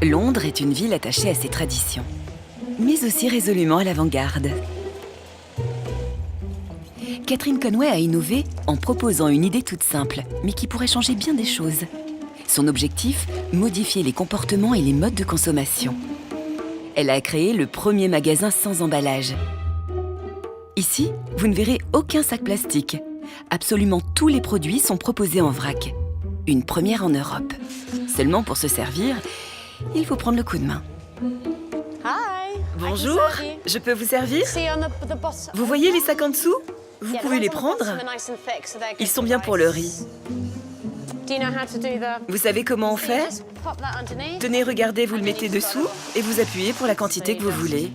Londres est une ville attachée à ses traditions, mais aussi résolument à l'avant-garde. Catherine Conway a innové en proposant une idée toute simple, mais qui pourrait changer bien des choses. Son objectif, modifier les comportements et les modes de consommation. Elle a créé le premier magasin sans emballage. Ici, vous ne verrez aucun sac plastique. Absolument tous les produits sont proposés en vrac. Une première en Europe. Seulement pour se servir, il faut prendre le coup de main. Bonjour, je peux vous servir? Vous voyez les sacs en dessous? Vous pouvez les prendre? Ils sont bien pour le riz. Vous savez comment on fait? Tenez, regardez, vous le mettez dessous et vous appuyez pour la quantité que vous voulez.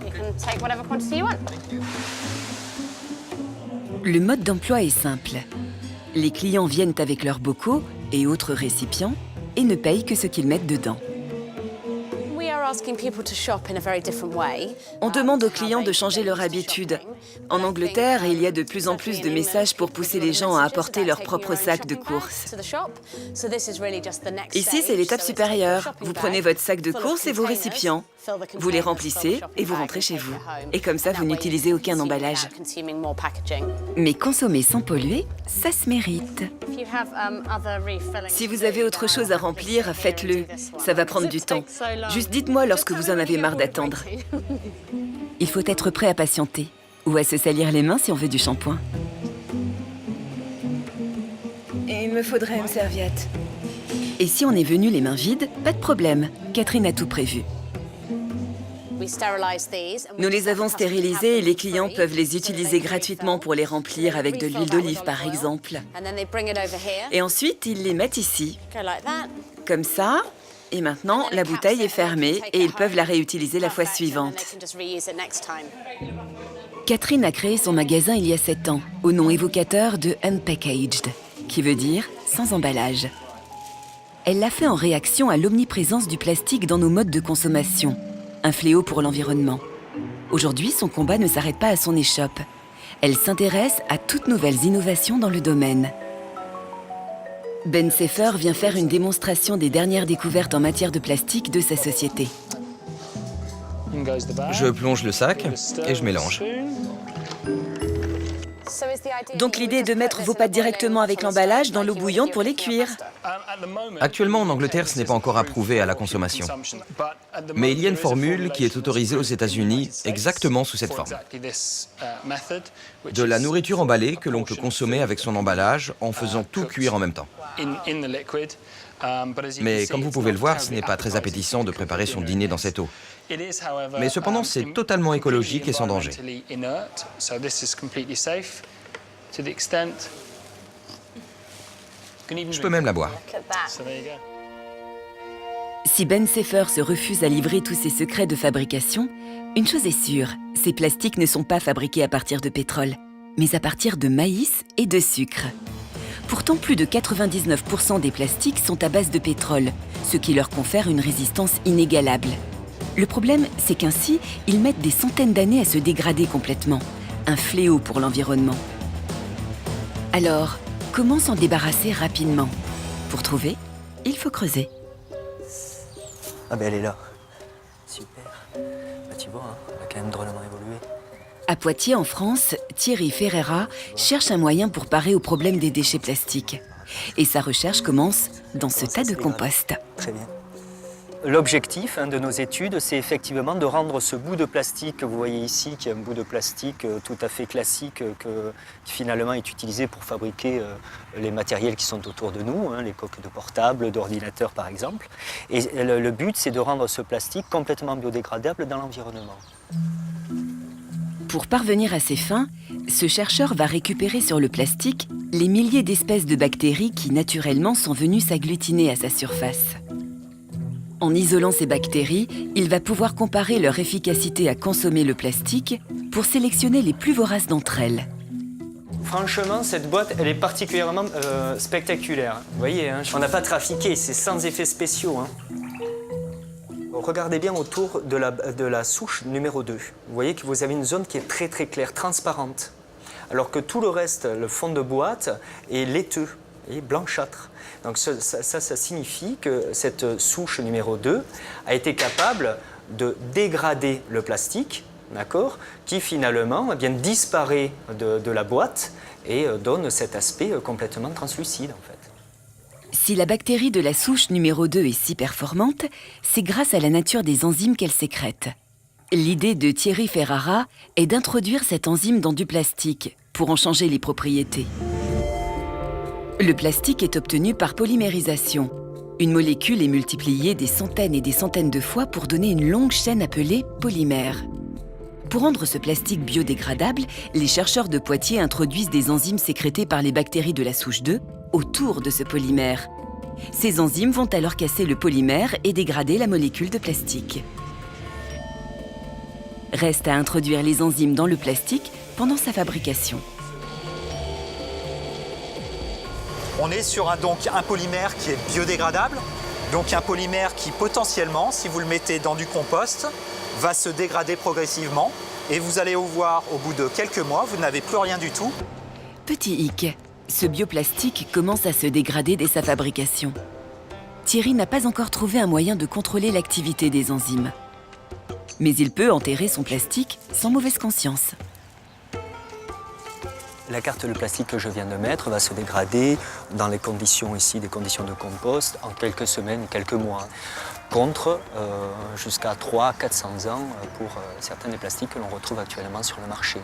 Le mode d'emploi est simple. Les clients viennent avec leurs bocaux et autres récipients et ne payent que ce qu'ils mettent dedans. On demande aux clients de changer leur habitude. En Angleterre, il y a de plus en plus de messages pour pousser les gens à apporter leur propre sac de course. Ici, c'est l'étape supérieure. Vous prenez votre sac de course et vos récipients. Vous les remplissez et vous rentrez chez vous. Et comme ça, vous n'utilisez aucun emballage. Mais consommer sans polluer, ça se mérite. Si vous avez autre chose à remplir, faites-le. Ça va prendre du temps. Juste dites-moi lorsque vous en avez marre d'attendre. Il faut être prêt à patienter ou à se salir les mains si on veut du shampoing. Et il me faudrait une serviette. Et si on est venu les mains vides, pas de problème. Catherine a tout prévu. Nous les avons stérilisés et les clients peuvent les utiliser gratuitement pour les remplir avec de l'huile d'olive, par exemple. Et ensuite, ils les mettent ici, comme ça. Et maintenant, la bouteille est fermée et ils peuvent la réutiliser la fois suivante. Catherine a créé son magasin il y a 7 ans, au nom évocateur de Unpackaged, qui veut dire sans emballage. Elle l'a fait en réaction à l'omniprésence du plastique dans nos modes de consommation. Un fléau pour l'environnement. Aujourd'hui, son combat ne s'arrête pas à son échoppe. Elle s'intéresse à toutes nouvelles innovations dans le domaine. Ben Seffer vient faire une démonstration des dernières découvertes en matière de plastique de sa société. Je plonge le sac et je mélange. Donc l'idée est de mettre vos pâtes directement avec l'emballage dans l'eau bouillante pour les cuire. Actuellement, en Angleterre, ce n'est pas encore approuvé à la consommation. Mais il y a une formule qui est autorisée aux États-Unis exactement sous cette forme. De la nourriture emballée que l'on peut consommer avec son emballage en faisant tout cuire en même temps. Mais comme vous pouvez le voir, ce n'est pas très appétissant de préparer son dîner dans cette eau. Mais cependant, c'est totalement écologique et sans danger. Je peux même la boire. Si Ben Seffer se refuse à livrer tous ses secrets de fabrication, une chose est sûre, ces plastiques ne sont pas fabriqués à partir de pétrole, mais à partir de maïs et de sucre. Pourtant, plus de 99% des plastiques sont à base de pétrole, ce qui leur confère une résistance inégalable. Le problème, c'est qu'ainsi, ils mettent des centaines d'années à se dégrader complètement. Un fléau pour l'environnement. Alors, comment s'en débarrasser rapidement? Pour trouver, il faut creuser. Ah ben elle est là. Super. Bah tu vois, hein, elle a quand même drôlement évolué. À Poitiers, en France, Thierry Ferreira cherche un moyen pour parer au problème des déchets plastiques. Et sa recherche commence dans ce tas de compost. Très bien. L'objectif de nos études, c'est effectivement de rendre ce bout de plastique que vous voyez ici, qui est un bout de plastique tout à fait classique, qui finalement est utilisé pour fabriquer les matériels qui sont autour de nous, les coques de portables, d'ordinateurs par exemple. Et le but, c'est de rendre ce plastique complètement biodégradable dans l'environnement. Pour parvenir à ses fins, ce chercheur va récupérer sur le plastique les milliers d'espèces de bactéries qui, naturellement, sont venues s'agglutiner à sa surface. En isolant ces bactéries, il va pouvoir comparer leur efficacité à consommer le plastique pour sélectionner les plus voraces d'entre elles. Franchement, cette boîte, elle est particulièrement spectaculaire. Vous voyez, on n'a pas trafiqué, c'est sans effets spéciaux. Regardez bien autour de la souche numéro 2. Vous voyez que vous avez une zone qui est très très claire, transparente. Alors que tout le reste, le fond de boîte, est laiteux. et blanchâtre. Donc ça signifie que cette souche numéro 2 a été capable de dégrader le plastique, d'accord, qui finalement eh bien, disparaît de la boîte et donne cet aspect complètement translucide en fait. Si la bactérie de la souche numéro 2 est si performante, c'est grâce à la nature des enzymes qu'elle sécrète. L'idée de Thierry Ferrara est d'introduire cette enzyme dans du plastique pour en changer les propriétés. Le plastique est obtenu par polymérisation. Une molécule est multipliée des centaines et des centaines de fois pour donner une longue chaîne appelée polymère. Pour rendre ce plastique biodégradable, les chercheurs de Poitiers introduisent des enzymes sécrétées par les bactéries de la souche 2 autour de ce polymère. Ces enzymes vont alors casser le polymère et dégrader la molécule de plastique. Reste à introduire les enzymes dans le plastique pendant sa fabrication. On est sur un polymère qui est biodégradable, donc un polymère qui potentiellement, si vous le mettez dans du compost, va se dégrader progressivement et vous allez voir au bout de quelques mois, vous n'avez plus rien du tout. Petit hic, ce bioplastique commence à se dégrader dès sa fabrication. Thierry n'a pas encore trouvé un moyen de contrôler l'activité des enzymes. Mais il peut enterrer son plastique sans mauvaise conscience. La carte de plastique que je viens de mettre va se dégrader dans les conditions ici, des conditions de compost, en quelques semaines, quelques mois, contre jusqu'à 300 à 400 ans pour certains des plastiques que l'on retrouve actuellement sur le marché.